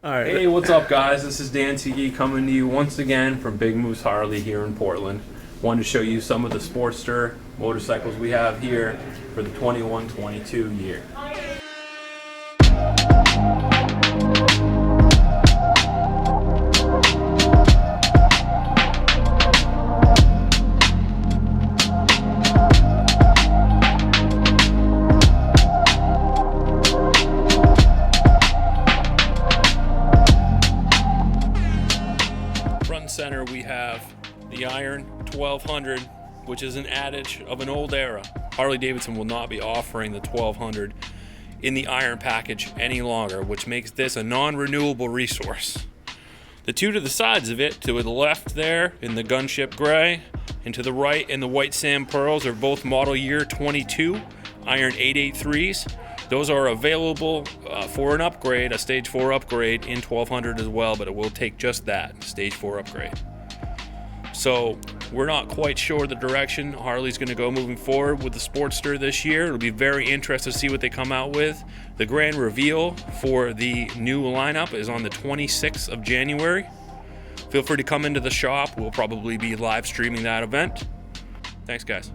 All right. Hey, what's up, guys? This is Dan Tiki coming to you once again from Big Moose Harley here in Portland. Wanted to show you some of the Sportster motorcycles we have here for the 21-22 year. Front and center we have the Iron 1200, which is an adage of an old era. Harley-Davidson will not be offering the 1200 in the Iron package any longer, which makes this a non-renewable resource. The two to the sides of it, to the left there in the gunship gray, and to the right in the white sand pearls, are both model year 22 Iron 883s. Those are available for an upgrade, a stage 4 upgrade in 1200 as well, but it will take just that, stage 4 upgrade. So we're not quite sure the direction Harley's going to go moving forward with the Sportster this year. It'll be very interesting to see what they come out with. The grand reveal for the new lineup is on the 26th of January. Feel free to come into the shop. We'll probably be live streaming that event. Thanks, guys.